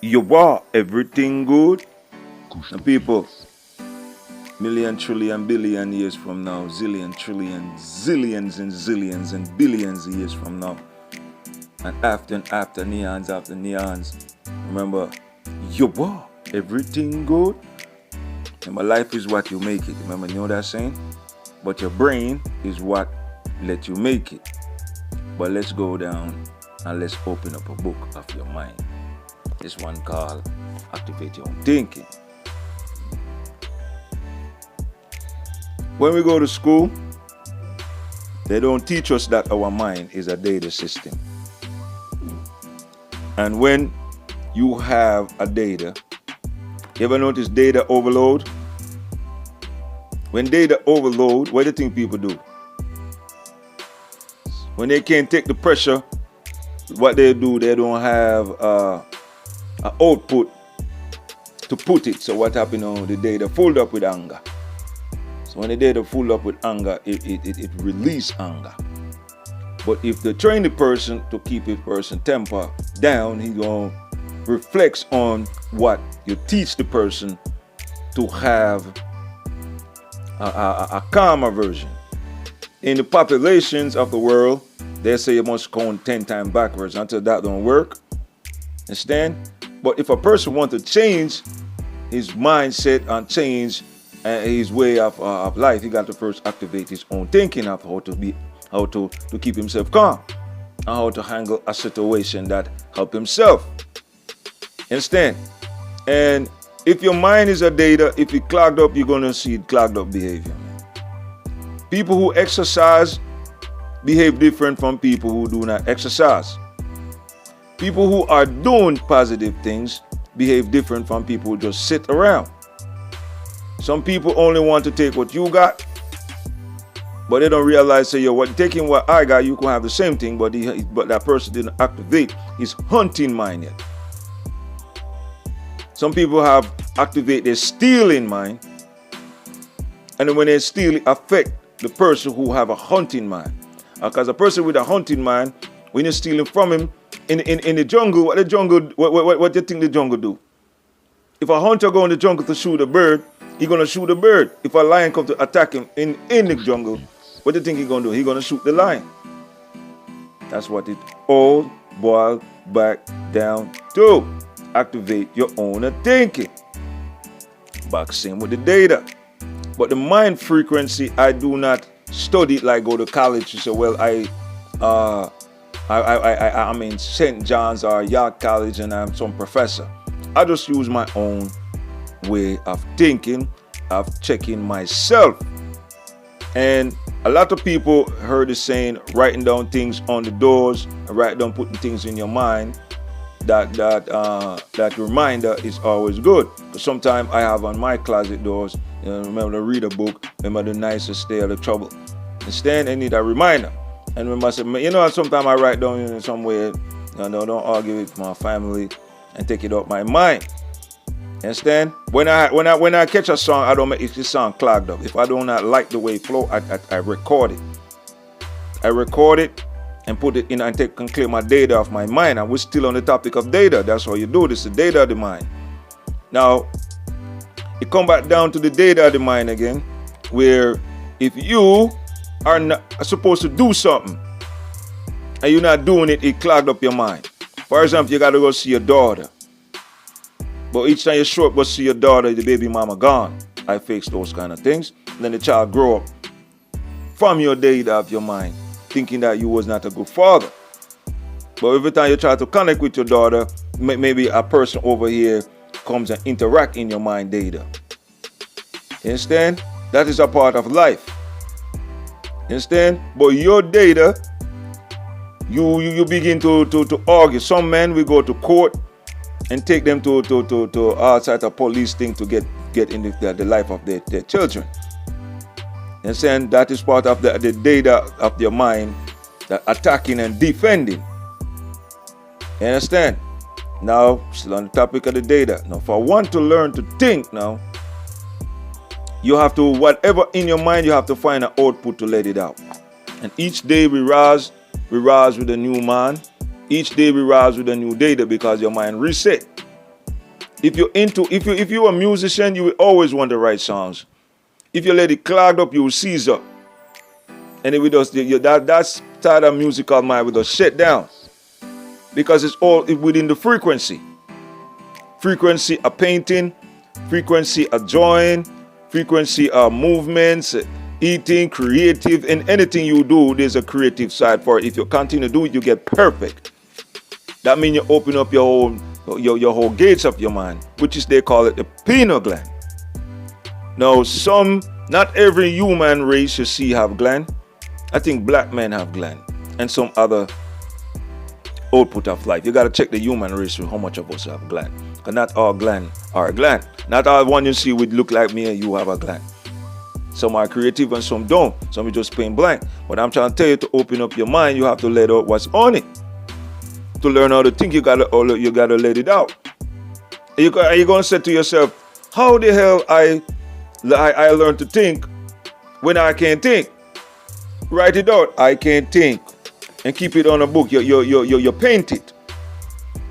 You are everything good. And people, million, trillion, billion years from now, zillion, trillion, zillions and zillions and billions of years from now, and after neons, remember, you are everything good. Remember, life is what you make it. Remember, you know that saying? But your brain is what let you make it. But let's go down and let's open up a book of your mind. This one called Activate Your Own Thinking. When we go to school, they don't teach us that our mind is a data system. And when you have a data, you ever notice data overload? When data overload, what do you think people do? When they can't take the pressure, what they do, they don't have an output to put it. So what happens? The data filled up with anger. So when the data full up with anger, it release anger. But if they train the person to keep a person temper down, he gonna reflects on what you teach the person to have a calmer version. In the populations of the world, they say you must count 10 times backwards. Until that don't work. Understand? But if a person wants to change his mindset and change his way of life, he got to first activate his own thinking of how to keep himself calm and how to handle a situation that help himself. Understand? And if your mind is a data, if it clogged up, you're gonna see clogged up behavior. People who exercise behave different from people who do not exercise. People who are doing positive things behave different from people who just sit around. Some people only want to take what you got, but they don't realize, say, taking what I got, you can have the same thing, but that person didn't activate his hunting mind yet. Some people have activated their stealing mind, and then when they steal, it affect the person who have a hunting mind. Because a person with a hunting mind, when you're stealing from him in the jungle, what do you think the jungle do? If a hunter go in the jungle to shoot a bird, he's gonna shoot a bird. If a lion comes to attack him in the jungle, what do you think he's gonna do? He's gonna shoot the lion. That's what it all boils back down to. Activate your own thinking. Back same with the data. But the mind frequency, I do not study it like go to college to say, well, I'm in St. John's or York College and I'm some professor. I just use my own way of thinking, of checking myself. And a lot of people heard the saying, writing down things on the doors, and write down putting things in your mind. That reminder is always good. Because sometimes I have on my closet doors, remember to read a book, remember the nicest stay out of trouble. Instead, I need a reminder. And remember, sometimes I write down in some way, don't argue with my family and take it off my mind. Understand? When I catch a song, I don't make the song clogged up. If I do not like the way it flow, I record it. I record it and put it in and clear my data off my mind. And we're still on the topic of data. That's how you do this, the data of the mind. Now, it come back down to the data of the mind again, where if you are not supposed to do something and you're not doing it, it clogged up your mind. For example, you got to go see your daughter. But each time you show up to see your daughter, the baby mama gone. I face those kind of things. And then the child grow up from your data of your mind, thinking that you was not a good father. But every time you try to connect with your daughter, maybe a person over here comes and interact in your mind data. You understand? That is a part of life. You understand? But your data, you begin to argue. Some men will go to court and take them to outside a police thing to get in the life of their children. And saying that is part of the data of your mind, that attacking and defending. You understand? Now, still on the topic of the data. Now, for one to learn to think now, you have to, whatever in your mind, you have to find an output to let it out. And each day we rise with a new man. Each day we rise with a new data because your mind reset. If you're a musician, you will always want to write songs. If you let it clogged up, you will seize up. And it will just that start of musical mind will just shut down. Because it's all within the frequency. Frequency of painting, frequency of drawing, frequency of movements, eating, creative, and anything you do, there's a creative side for it. If you continue to do it, you get perfect. That means you open up your whole gates of your mind, which is they call it the pineal gland. Now, not every human race you see have gland. I think black men have gland and some other output of life. You got to check the human race with how much of us have gland. Because not all gland are a gland. Not all one you see would look like me and you have a gland. Some are creative and some don't. Some are just plain blank. But I'm trying to tell you, to open up your mind, you have to let out what's on it. To learn how to think, you gotta let it out. You're gonna say to yourself, how the hell I learn to think when I can't think? Write it out. I can't think, and keep it on a book. You paint it.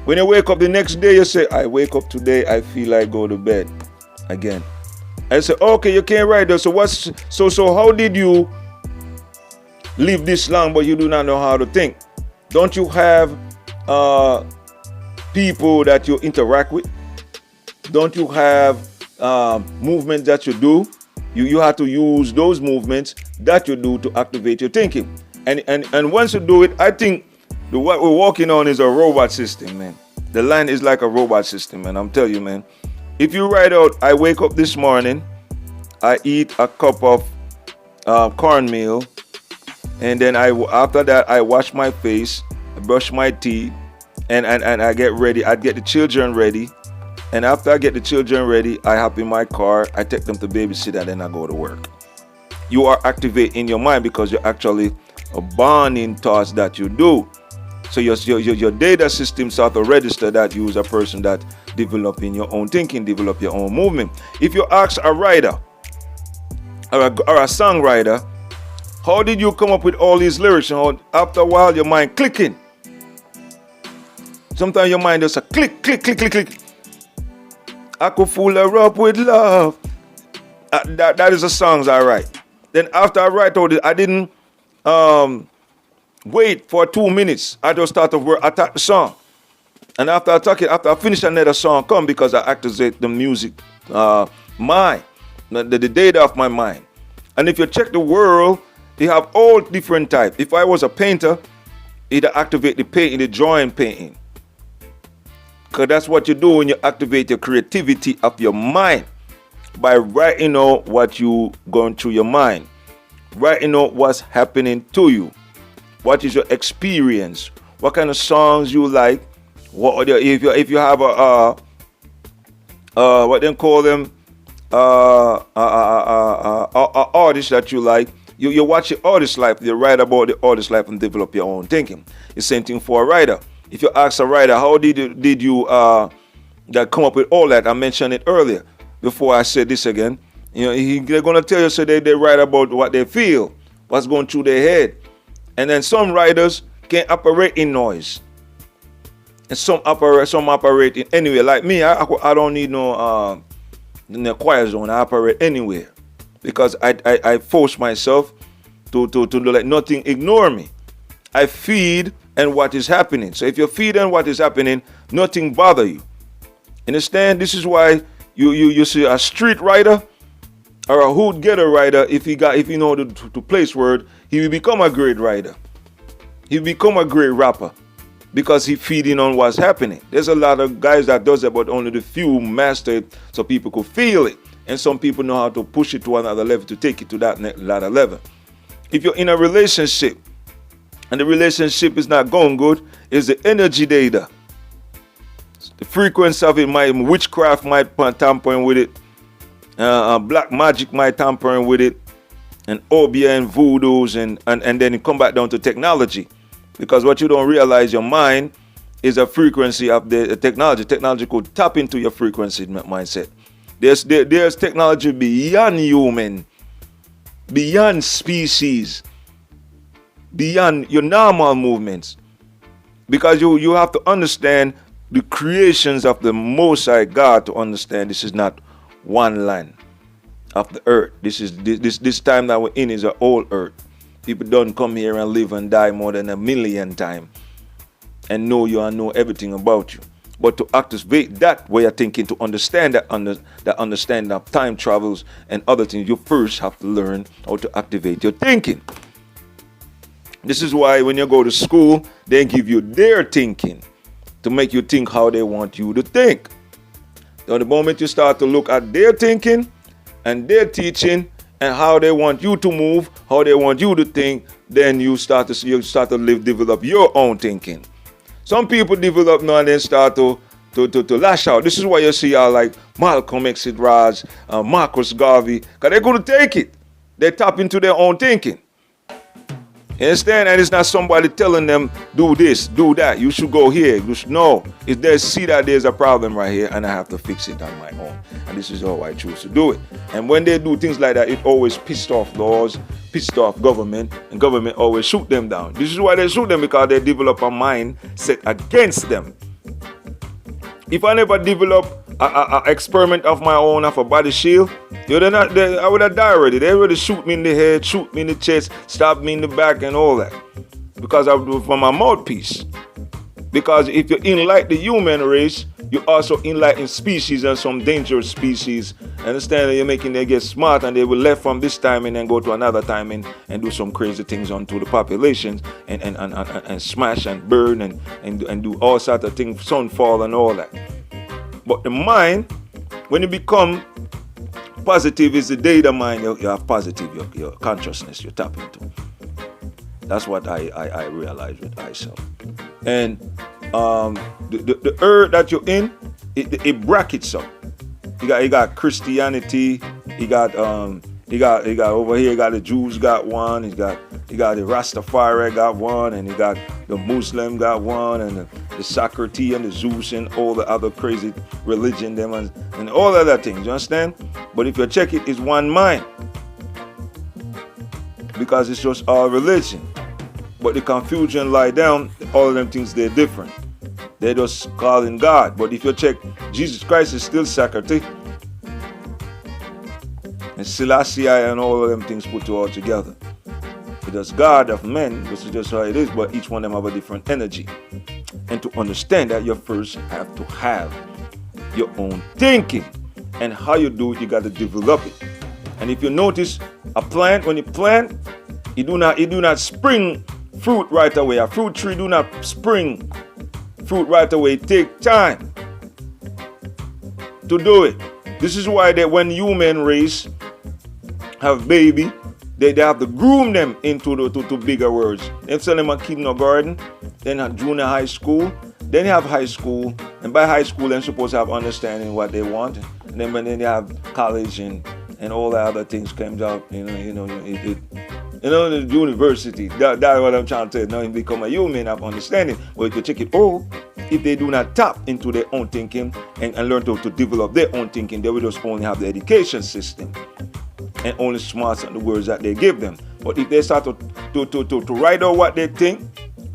When you wake up the next day, you say, I wake up today, I feel like go to bed again. I say, okay, you can't write that. So how did you live this long, but you do not know how to think? Don't you have people that you interact with? Don't you have movements that you do? You have to use those movements that you do to activate your thinking. And once you do it, I think what we're working on is a robot system, man. The line is like a robot system, man. I'm telling you, man. If you write out, I wake up this morning, I eat a cup of cornmeal, and then after that I wash my face, I brush my teeth, and I get ready. I get the children ready. And after I get the children ready, I hop in my car, I take them to babysit, and then I go to work. You are activating your mind because you're actually burning thoughts that you do. So your data system start to register that you as a person that developing your own thinking, develop your own movement. If you ask a writer or a songwriter, how did you come up with all these lyrics? And after a while, your mind clicking. Sometimes your mind just a click, click, click, click, click. I could fool her up with love. That is the songs I write. Then after I write all this, I didn't wait for 2 minutes. I just start to attack the song. And after I finish another song come because I activate the music mind, the data of my mind. And if you check the world, they have all different types. If I was a painter, it'll activate the painting, the drawing painting. Because that's what you do when you activate your creativity of your mind. By writing out what you going through your mind. Writing out what's happening to you. What is your experience? What kind of songs you like? What if you have a what they call them artist that you like, you watch the artist life, you write about the artist life and develop your own thinking. The same thing for a writer. If you ask a writer, how did you that come up with all that? I mentioned it earlier before I said this again. You know, they're gonna tell you so they write about what they feel, what's going through their head. And then some writers can operate in noise. And some operate in anywhere. Like me, I don't need no in the quiet zone. I operate anywhere. Because I force myself to let nothing ignore me. I feed and what is happening. So if you feed and what is happening, nothing bother you. Understand? This is why you see a street writer or a hood getter writer, if he know to place word, he will become a great writer. He will become a great rapper because he feeding on what's happening. There's a lot of guys that does that, but only the few master it so people could feel it. And some people know how to push it to another level, to take it to that latter level. If you're in a relationship and the relationship is not going good, is the energy data. The frequency of it witchcraft might tampering with it. Black magic might tampering with it. And Obia and voodoos and then it come back down to technology. Because what you don't realize, your mind is a frequency of the technology. Technology could tap into your frequency mindset. There's technology beyond human, beyond species, beyond your normal movements. Because you have to understand the creations of the Most High God to understand this is not one land of the earth. This time that we're in is an old earth. People don't come here and live and die more than 1,000,000 times and know you and know everything about you. But to activate that way of thinking, to understand that understanding of time travels and other things, you first have to learn how to activate your thinking. This is why when you go to school, they give you their thinking to make you think how they want you to think. So the moment you start to look at their thinking and their teaching and how they want you to move, how they want you to think, then you start to develop your own thinking. Some people develop now and then start to lash out. This is why you see all like Malcolm X, Raj, Marcus Garvey, because they couldn't take it. They tap into their own thinking. You understand? And it's not somebody telling them, do this, do that, you should go here. You should know. If they see that there's a problem right here and I have to fix it on my own. And this is how I choose to do it. And when they do things like that, it always pissed off laws, pissed off government, and government always shoot them down. This is why they shoot them, because they develop a mind set against them. If I never develop an experiment of my own of a body shield, I would have died already. They already shoot me in the head, shoot me in the chest, stab me in the back and all that. Because I do it for my mouthpiece. Because if you enlighten the human race, you also enlighten species and some dangerous species. Understand that you're making them get smart and they will left from this time and then go to another time and do some crazy things onto the populations and smash and burn and do all sorts of things, sunfall and all that. But the mind, when you become positive, is the data mind you have positive, your consciousness you tap into. That's what I realized with myself. And the earth that you're in, it brackets up. You got Christianity, you got over here, you got the Jews got one, you got the Rastafari got one, and you got the Muslim got one, and the Socrates and the Zeus and all the other crazy religion them and all other things, you understand? But if you check it, it's one mind. Because it's just all religion. But the confusion lie down, all of them things they're different. They're just calling God. But if you check, Jesus Christ is still Socrates. And Selassie and all of them things put all together. Because God of men, this is just how it is, but each one of them have a different energy. And to understand that, you first have to have your own thinking. And how you do it, you got to develop it. And if you notice, a plant, when you plant, it do not spring fruit right away. A fruit tree do not spring fruit right away. It take time to do it. This is why that when human race have baby, they have to groom them into to bigger words. They send them a kindergarten, then a junior high school, then they have high school, and by high school they're supposed to have understanding what they want. And then when they have college and all the other things comes out, the university. That's what I'm trying to say. Now, become a human of understanding. But if you check it all, if they do not tap into their own thinking and learn to develop their own thinking, they will just only have the education system and only smart on the words that they give them. But if they start to write out what they think,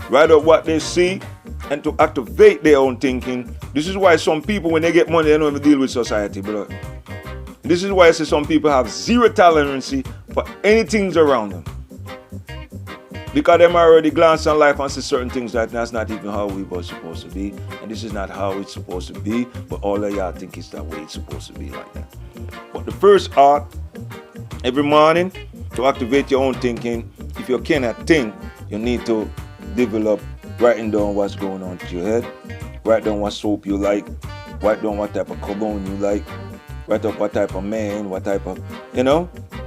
write out what they see, and to activate their own thinking, this is why some people, when they get money, they don't even deal with society, brother. This is why I say some people have zero tolerance for anything around them. Because them already glance on life and see certain things that's not even how we were supposed to be. And this is not how it's supposed to be. But all of y'all think it's that way it's supposed to be like that. But the first art, every morning, to activate your own thinking, if you cannot think, you need to develop writing down what's going on to your head. Write down what soap you like. Write down what type of cologne you like. Write up what type of man, what type of,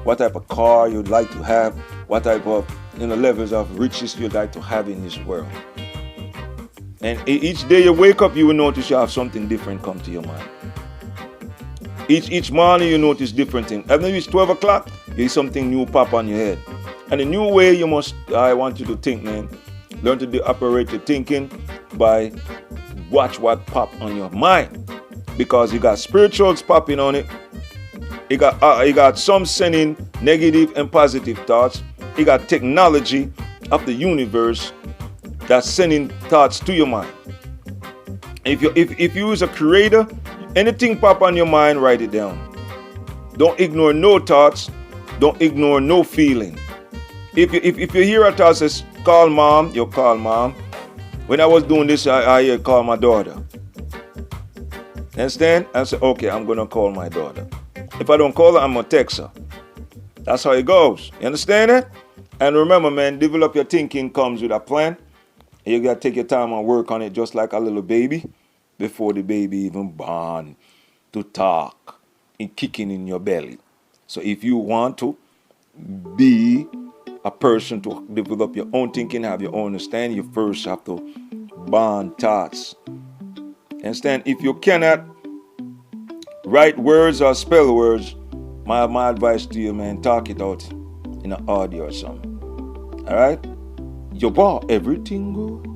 what type of car you'd like to have, what type of, levels of riches you'd like to have in this world. And each day you wake up, you will notice you have something different come to your mind. Each morning you notice different things. After it's 12 o'clock, you hear something new pop on your head. And the new way I want you to think, man, learn to operate your thinking by watch what pop on your mind. Because you got spirituals popping on it. You got some sending negative and positive thoughts. You got technology of the universe that's sending thoughts to your mind. If you is a creator, anything pop on your mind, write it down. Don't ignore no thoughts. Don't ignore no feeling. If you hear a thought says call mom, you call mom. When I was doing this, I hear call my daughter. Understand? I say, okay, I'm gonna call my daughter. If I don't call her, I'm gonna text her. That's how it goes. You understand that? And remember, man, develop your thinking comes with a plan. You gotta take your time and work on it just like a little baby before the baby even born to talk and kicking in your belly. So if you want to be a person to develop your own thinking, have your own understanding, you first have to bond thoughts. Understand? If you cannot write words or spell words, my advice to you, man, talk it out in an audio or something. All right? Your bar, everything good.